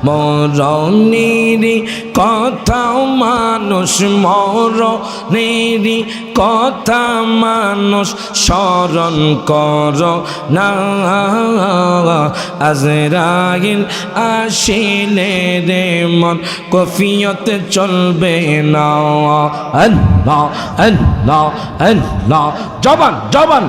মরণেরই কথা মানুষ মরণেরই কথা মানুষ স্মরণ কর না আজরাইল আসিলে রে মন কফিয়ত চলবে না আল্লাহ আল্লাহ আল্লাহ জবান জবান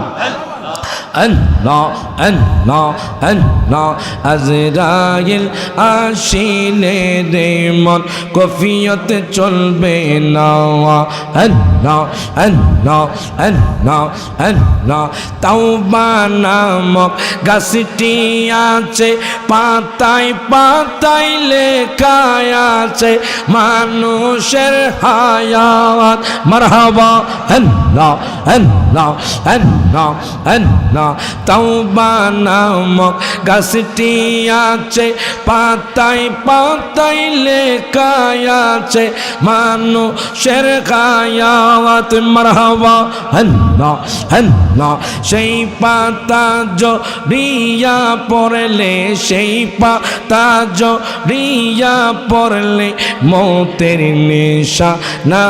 আল্লাহ আল্লাহ আল্লাহ আজরাইল আসিলে রে মন কফিয়ত চলবে না আল্লাহ আল্লাহ আল্লাহ আল্লাহ তাওবা নামক গাছটি আছে পাতায় পাতায় লেখা আছে মানুষের হায়াত মারহাবা আল্লাহ আল্লাহ আল্লাহ আল্লাহ তাওবা নামক গাছটি আছে পাতায় পাতায় লেখা আছে মানুষের হায়াত মারহাবা আল্লাহ আল্লাহ সেই পাতা জড়িয়া পড়লে সেই পাতা জড়িয়া পড়লে মৌতের নিশানা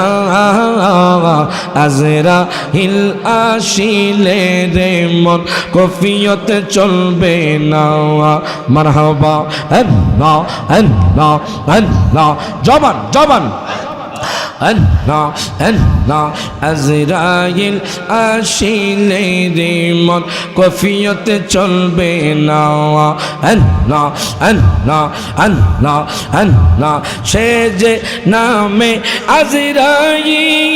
আজরাইল আসিলে রে মন কফিয়ত চলবে না মারহাবা আল্লাহ আল্লাহ আল্লাহ জবান জবান আল্লাহ আল্লাহ আজরাইল আসিলে রে মন কফিয়ত চলবে না আল্লাহ আল্লাহ আল্লাহ আল্লাহ সে যে নামে আজরাইল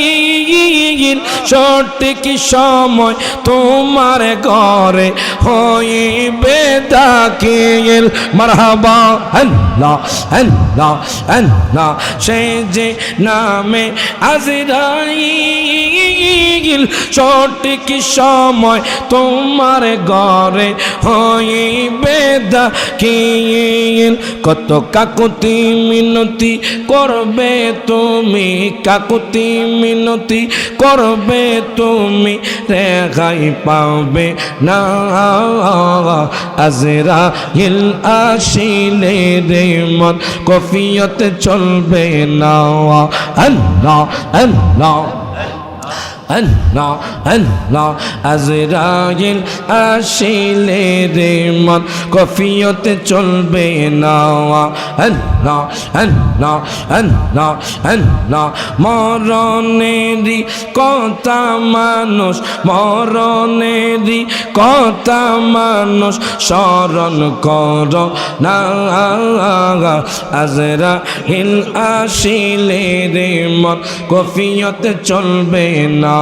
সঠিক সময় তোমার ঘরে হইবে দাখিল মারহাবা আল্লাহ আল্লাহ আল্লাহ সে যে নামে আজরাইল সঠিক সময় তোমার ঘরে হইবে দাখিল কত কাকুতি মিনতি করবে তুমি কাকুতি মিনতি করবে তুমি রেহাই পাবে না আজরাইল আসিলে রে মন কফিয়ত চলবে না আল্লাহ আল্লাহ আল্লাহ আল্লাহ আজরাইল আসিলে রে মন কফিয়ত চলবে না আল্লাহ আল্লাহ আল্লাহ আল্লাহ মরণেরই কথা মানুষ মরণেরই কথা মানুষ স্মরণ কর না আজরাইল আসিলে রে মন কফিয়ত চলবে না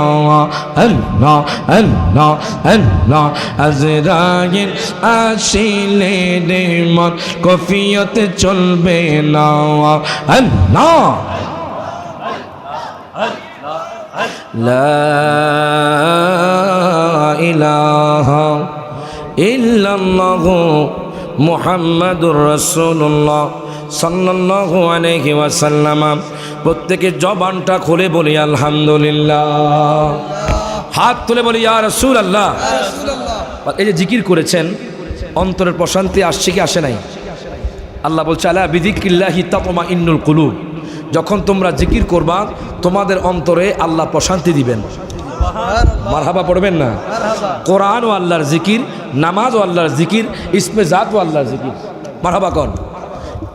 আল্লাহ আল্লাহ আল্লাহ আজরাইল আসিলে রে মন কফিয়ত চলবে না আল্লাহ লা ইলাহা ইল্লাল্লাহু মুহাম্মাদুর রাসূলুল্লাহ সাল্লাল্লাহু আলাইহি ওয়াসাল্লাম প্রত্যেকে জবানটা খুলে বলি আলহামদুলিল্লাহ হাত তুলে বলি ইয়া রাসূলুল্লাহ এই যে জিকির করেছেন অন্তরের প্রশান্তি আসছে কি আসে নাই আল্লাহ বলছে আলা বিযিক্রিল্লাহি তাতমাইন্নুল কুলুব যখন তোমরা জিকির করবা তোমাদের অন্তরে আল্লাহ প্রশান্তি দিবেন মারহাবা পড়বেন না কোরআন ও আল্লাহর জিকির নামাজ ও আল্লাহর জিকির ইসমে জাত ও আল্লাহর জিকির মারহাবা কর